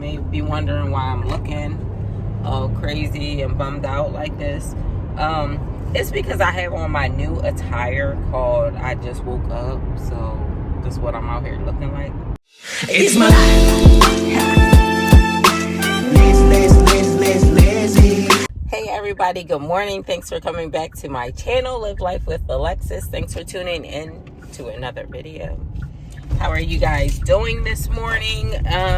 may be wondering why I'm looking all crazy and bummed out like this. It's because I have on my new attire called I Just Woke Up. So this is what I'm out here looking like. It's my lazy. Hey everybody, good morning. Thanks for coming back to my channel, Live Life with Alexis. Thanks for tuning in to another video. How are you guys doing this morning?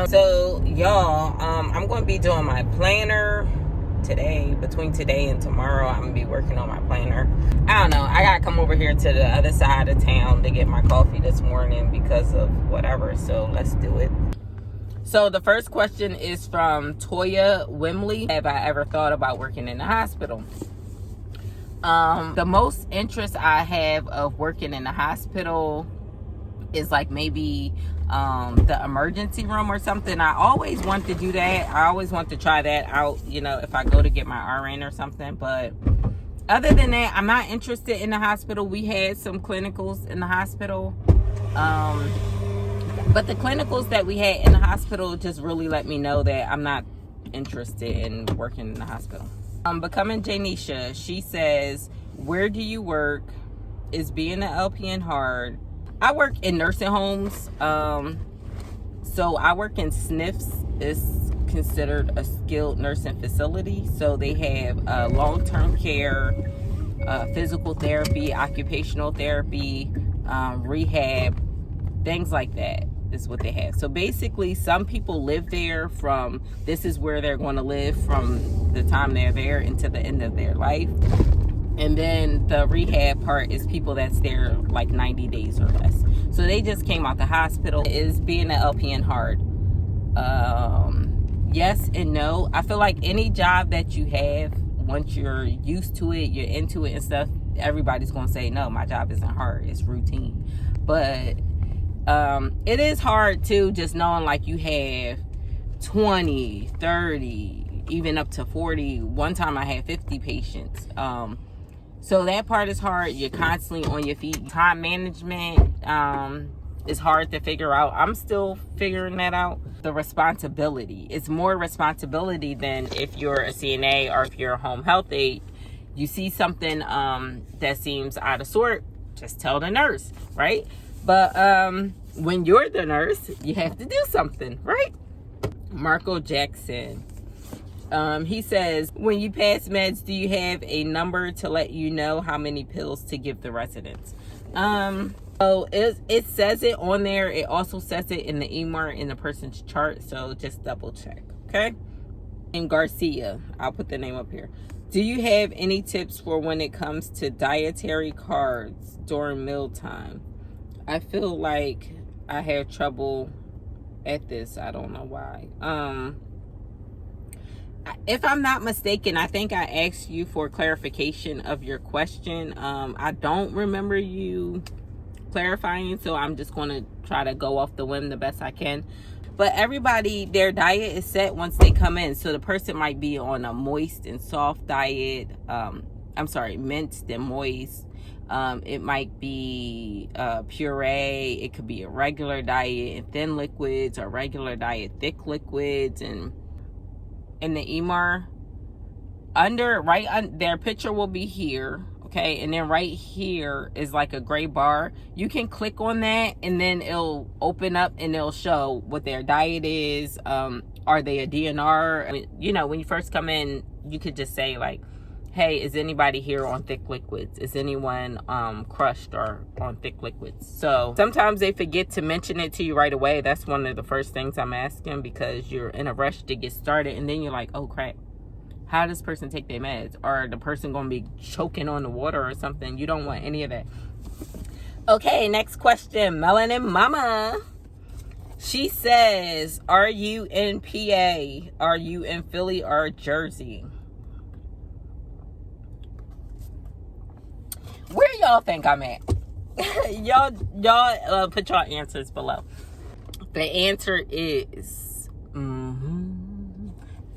So y'all, I'm going to be doing my planner today. Between today and tomorrow, I'm going to be working on my planner. I don't know. I got to come over here to the other side of town to get my coffee this morning because of whatever. So let's do it. So the first question is from Toya Wimley. Have I ever thought about working in the hospital? The most interest I have of working in the hospital is like maybe the emergency room or something. I always want to do that. I always want to try that out, you know, if I go to get my RN or something. But other than that, I'm not interested in the hospital. We had some clinicals in the hospital. But the clinicals that we had in the hospital just really let me know that I'm not interested in working in the hospital. Becoming Janeisha, she says, where do you work? Is being an LPN hard? I work in nursing homes. So I work in SNFs. It's considered a skilled nursing facility. So they have long-term care, physical therapy, occupational therapy, rehab, things like that is what they have. So basically, some people live there from, this is where they're going to live from the time they're there until the end of their life. And then the rehab part is people that's there like 90 days or less. So they just came out the hospital. Is being an LPN hard? Yes and no. I feel like any job that you have, once you're used to it, you're into it and stuff, everybody's going to say, no, my job isn't hard. It's routine. But it is hard too, just knowing like you have 20, 30, even up to 40. One time I had 50 patients. So that part is hard. You're constantly on your feet. Time management is hard to figure out. I'm still figuring that out. The responsibility. It's more responsibility than if you're a CNA or if you're a home health aide. You see something that seems out of sort, just tell the nurse, right? But when you're the nurse, you have to do something, right? Marco Jackson. He says, when you pass meds, do you have a number to let you know how many pills to give the residents? So it says it on there. It also says it in the EMR in the person's chart. So just double check, okay? And Garcia, I'll put the name up here. Do you have any tips for when it comes to dietary cards during mealtime? I feel like I have trouble at this. I don't know why. If I'm not mistaken, I think I asked you for clarification of your question. I don't remember you clarifying, so I'm just going to try to go off the whim the best I can. But everybody, their diet is set once they come in. So the person might be on a moist and soft diet. Minced and moist. It might be puree. It could be a regular diet and thin liquids, or regular diet thick liquids. And in the EMR, their picture will be here, okay? And then right here is like a gray bar. You can click on that and then it'll open up and it'll show what their diet is. Are they a DNR? You know, when you first come in, you could just say like, hey, is anybody here on thick liquids? Is anyone crushed or on thick liquids? So sometimes they forget to mention it to you right away. That's one of the first things I'm asking, because you're in a rush to get started. And then you're like, oh, crap. How does this person take their meds? Or the person going to be choking on the water or something? You don't want any of that. Okay, next question. Melanin Mama. She says, are you in PA? Are you in Philly or Jersey? Where y'all think I'm at? y'all put your answers below. The answer is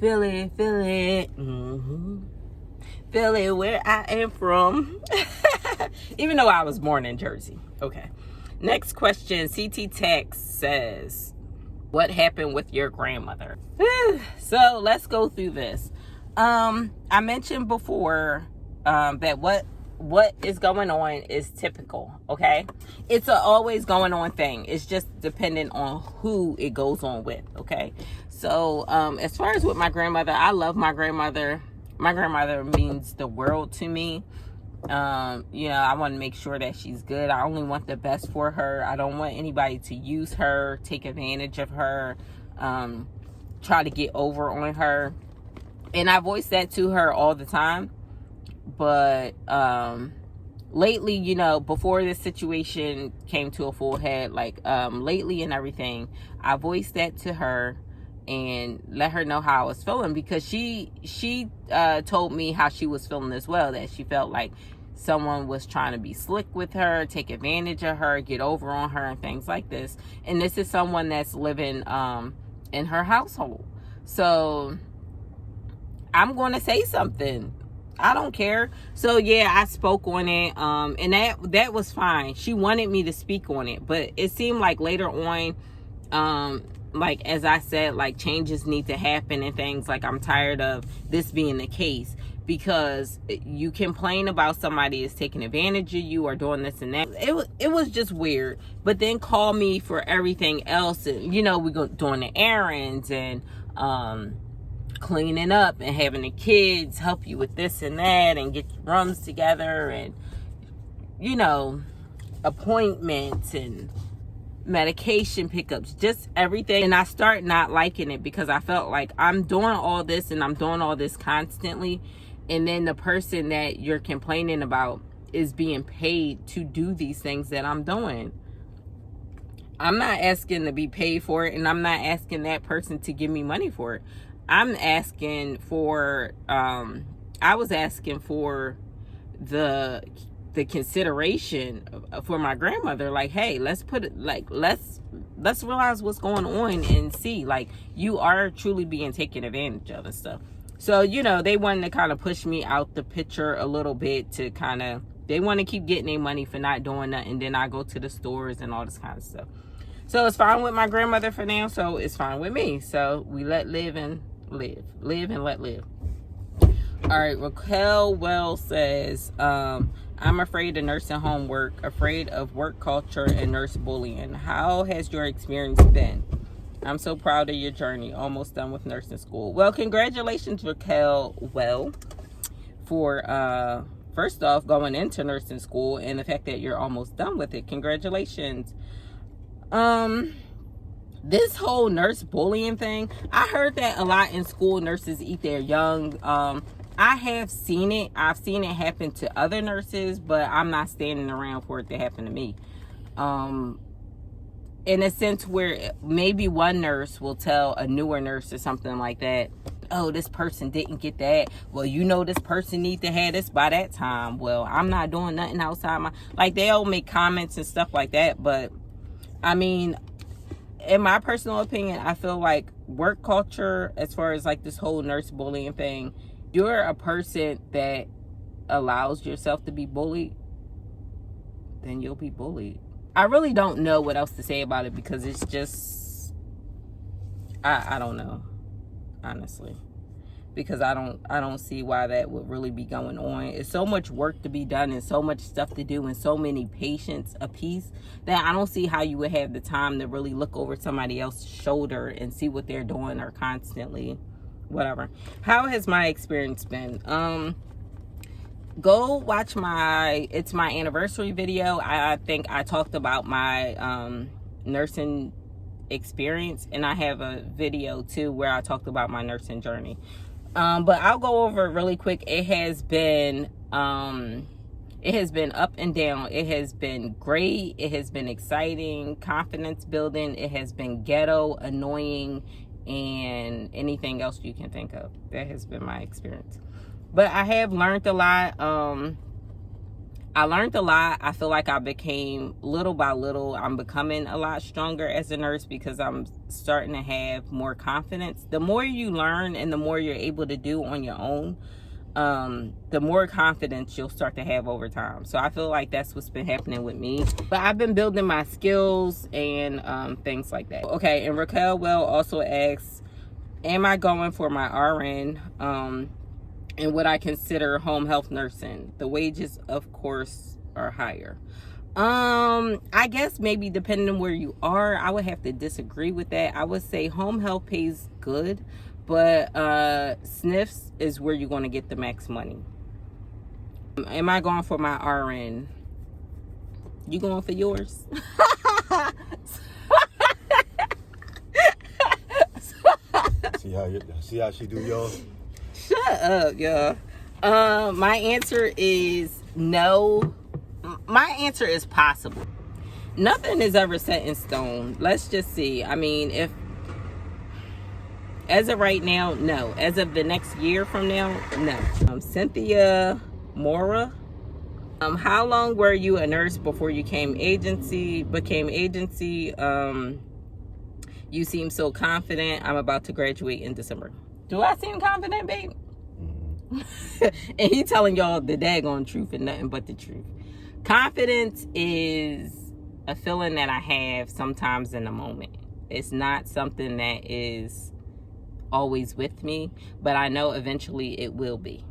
Philly, Philly, where I am from. Even though I was born in Jersey. Okay. Next question. CT Text says, What happened with your grandmother? So let's go through this. I mentioned before that what is going on is typical, okay? It's a always going on thing. It's just dependent on who it goes on with, okay? So as far as with my grandmother, I love my grandmother. My grandmother means the world to me. I want to make sure that she's good. I only want the best for her. I don't want anybody to use her, take advantage of her, try to get over on her. And I voice that to her all the time. But lately, before this situation came to a full head, lately and everything, I voiced that to her and let her know how I was feeling, because she told me how she was feeling as well, that she felt like someone was trying to be slick with her, take advantage of her, get over on her and things like this. And this is someone that's living in her household. So I'm going to say something. I don't care. So yeah, I spoke on it, and that was fine. She wanted me to speak on it, but it seemed like later on, as I said, changes need to happen and things. I'm tired of this being the case, because you complain about somebody is taking advantage of you or doing this and that. It was just weird. But then call me for everything else, and we go doing the errands and cleaning up and having the kids help you with this and that and get your rooms together and appointments and medication pickups, just everything. And I start not liking it, because I felt like I'm doing all this and I'm doing all this constantly, and then the person that you're complaining about is being paid to do these things that I'm doing. I'm not asking to be paid for it, and I'm not asking that person to give me money for it. I'm asking for I was asking for the consideration for my grandmother. Hey, let's put it let's realize what's going on and see, you are truly being taken advantage of and stuff. So they wanted to kind of push me out the picture a little bit, to they want to keep getting their money for not doing nothing. Then I go to the stores and all this kind of stuff. So it's fine with my grandmother for now, so it's fine with me. So we let live and live and let live. All right, Raquel Well says, I'm afraid of nursing home work, afraid of work culture and nurse bullying. How has your experience been? I'm so proud of your journey. Almost done with nursing school. Well, congratulations, Raquel Well, for first off going into nursing school, and the fact that you're almost done with it. Congratulations. This whole nurse bullying thing, I heard that a lot in school. Nurses eat their young. I have seen it. I've seen it happen to other nurses, but I'm not standing around for it to happen to me. In a sense where maybe one nurse will tell a newer nurse or something like that, oh, this person didn't get that. Well, this person needs to have this by that time. Well, I'm not doing nothing outside my... they'll make comments and stuff like that, but I mean, in my personal opinion, I feel like work culture, as far as this whole nurse bullying thing, you're a person that allows yourself to be bullied, then you'll be bullied. I really don't know what else to say about it, because it's just, I don't know, honestly, because I don't see why that would really be going on. It's so much work to be done and so much stuff to do and so many patients a piece, that I don't see how you would have the time to really look over somebody else's shoulder and see what they're doing, or constantly whatever. How has my experience been? Go watch it's my anniversary video. I think I talked about my nursing experience, and I have a video too where I talked about my nursing journey. But I'll go over it really quick. It has been up and down. It has been great. It has been exciting, confidence building. It has been ghetto, annoying, and anything else you can think of. That has been my experience. But I have learned a lot. I learned a lot. I feel like I became, little by little, I'm becoming a lot stronger as a nurse, because I'm starting to have more confidence. The more you learn and the more you're able to do on your own, the more confidence you'll start to have over time. So I feel like that's what's been happening with me. But I've been building my skills and things like that. Okay, and Raquel Well also asks, am I going for my RN and what I consider home health nursing? The wages, of course, are higher. I guess maybe depending on where you are, I would have to disagree with that. I would say home health pays good, but SNFs is where you're going to get the max money. Am I going for my RN? You going for yours? See how she do yours? Shut up, y'all. My answer is no. My answer is possible. Nothing is ever set in stone. Let's just see. I mean, if as of right now, no. As of the next year from now, no. Cynthia Mora. How long were you a nurse before you became agency? You seem so confident. I'm about to graduate in December. Do I seem confident, babe? And he telling y'all the daggone truth and nothing but the truth. Confidence is a feeling that I have sometimes in the moment. It's not something that is always with me, but I know eventually it will be.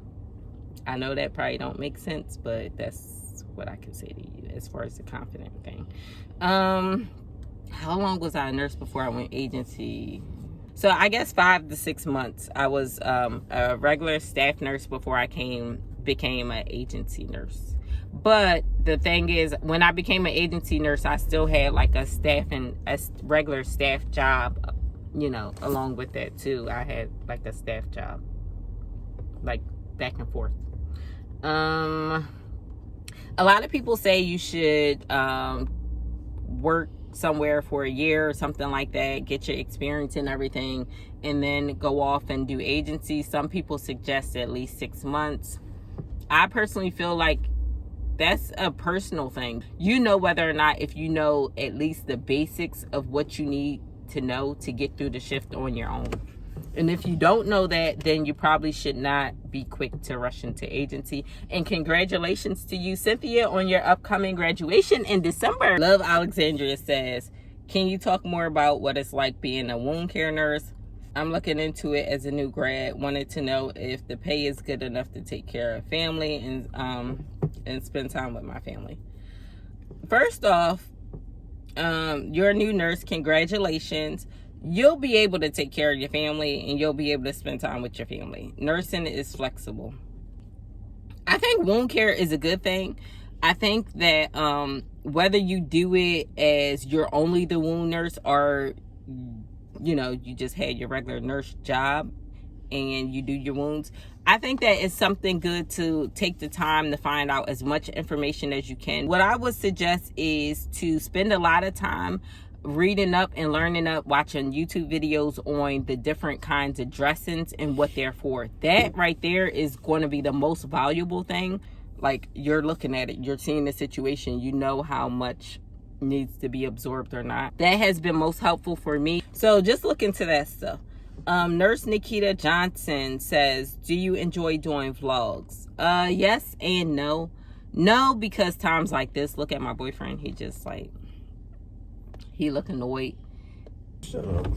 I know that probably don't make sense, but that's what I can say to you as far as the confident thing. How long was I a nurse before I went agency? So I guess 5 to 6 months. I was a regular staff nurse before I became an agency nurse. But the thing is, when I became an agency nurse, I still had like a regular staff job, you know, along with that too. I had like a staff job, like back and forth. A lot of people say you should work somewhere for a year or something like that, get your experience and everything, and then go off and do agency. Some people suggest at least 6 months. I personally feel like that's a personal thing. You know whether or not, if you know at least the basics of what you need to know to get through the shift on your own. And if you don't know that, then you probably should not be quick to rush into agency. And congratulations to you, Cynthia, on your upcoming graduation in December. Love Alexandria says, can you talk more about what it's like being a wound care nurse? I'm looking into it as a new grad. Wanted to know if the pay is good enough to take care of family and spend time with my family. First off, you're a new nurse. Congratulations. You'll be able to take care of your family and you'll be able to spend time with your family. Nursing is flexible. I think wound care is a good thing. I think that whether you do it as you're only the wound nurse or, you know, you just had your regular nurse job and you do your wounds, I think that it's something good to take the time to find out as much information as you can. What I would suggest is to spend a lot of time reading up and learning up, watching YouTube videos on the different kinds of dressings and what they're for. That right there is going to be the most valuable thing. Like, you're looking at it, you're seeing the situation, you know how much needs to be absorbed or not. That has been most helpful for me. So just look into that stuff. Nurse Nikita Johnson says, do you enjoy doing vlogs? Yes and no. No, because times like this, look at my boyfriend, he just like, he look annoyed. Shut up.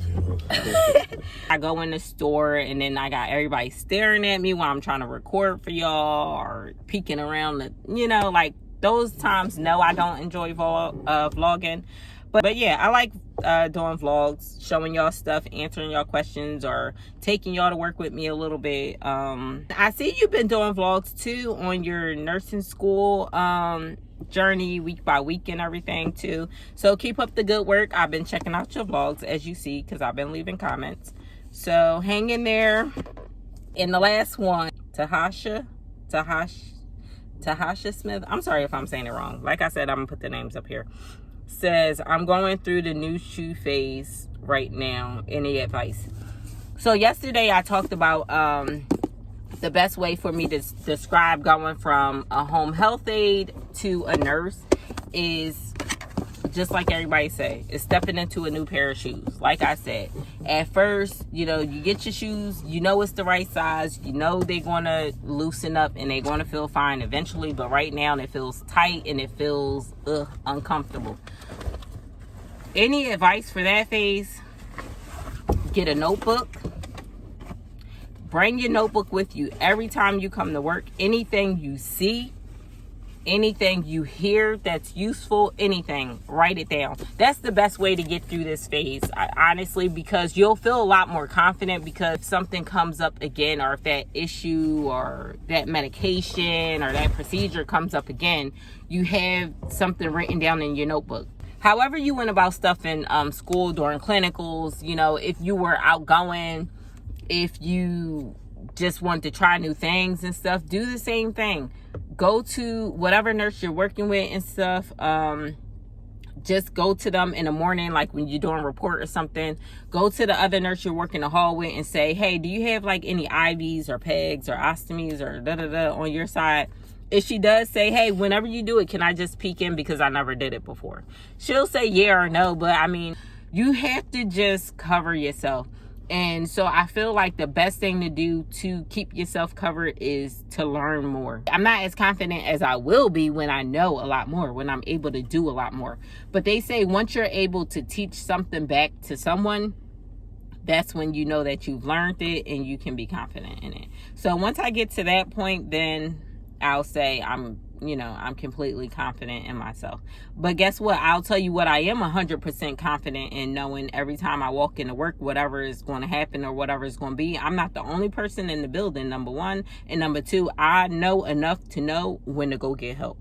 I go in the store and then I got everybody staring at me while I'm trying to record for y'all or peeking around the, you know, like those times. No, I don't enjoy vlogging. But yeah, I like doing vlogs, showing y'all stuff, answering y'all questions, or taking y'all to work with me a little bit. I see you've been doing vlogs too on your nursing school journey, week by week and everything too. So keep up the good work. I've been checking out your vlogs, as you see, because I've been leaving comments. So hang in there. In the last one, Tahasha Smith, I'm sorry if I'm saying it wrong. Like I said, I'm gonna put the names up here. Says, I'm going through the new shoe phase right now. Any advice? So yesterday I talked about the best way for me to describe going from a home health aide to a nurse is just like everybody say, is stepping into a new pair of shoes. Like I said, at first, you know, you get your shoes, you know it's the right size, you know they're going to loosen up and they're going to feel fine eventually, but right now it feels tight and it feels uncomfortable. Any advice for that phase? Get a notebook. Bring your notebook with you every time you come to work. Anything you see, anything you hear that's useful, anything, write it down. That's the best way to get through this phase, honestly, because you'll feel a lot more confident, because if something comes up again, or if that issue or that medication or that procedure comes up again, you have something written down in your notebook. However you went about stuff in school during clinicals, you know, if you were outgoing, if you just want to try new things and stuff, do the same thing. Go to whatever nurse you're working with and stuff. Just go to them in the morning, like when you're doing a report or something. Go to the other nurse you're working the hall with and say, hey, do you have like any IVs or pegs or ostomies or da-da-da on your side? If she does say, hey, whenever you do it, can I just peek in because I never did it before? She'll say yeah or no, but I mean, you have to just cover yourself. And so I feel like the best thing to do to keep yourself covered is to learn more. I'm not as confident as I will be when I know a lot more, when I'm able to do a lot more. But they say once you're able to teach something back to someone, that's when you know that you've learned it and you can be confident in it. So once I get to that point, then I'll say I'm completely confident in myself. But guess what? I'll tell you what I am 100% confident in, knowing every time I walk into work, whatever is going to happen or whatever is going to be, I'm not the only person in the building, number one. And number two, I know enough to know when to go get help.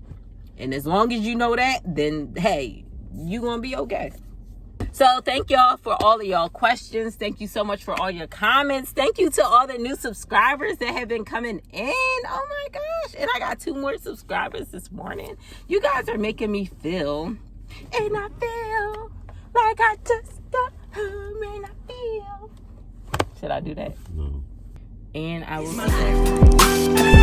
And as long as you know that, then hey, you're going to be okay. So thank y'all for all of y'all questions. Thank you so much for all your comments. Thank you to all the new subscribers that have been coming in. Oh my gosh. And I got 2 more subscribers this morning. You guys are making me feel, and I feel like I just and I feel. Should I do that? No. And I will.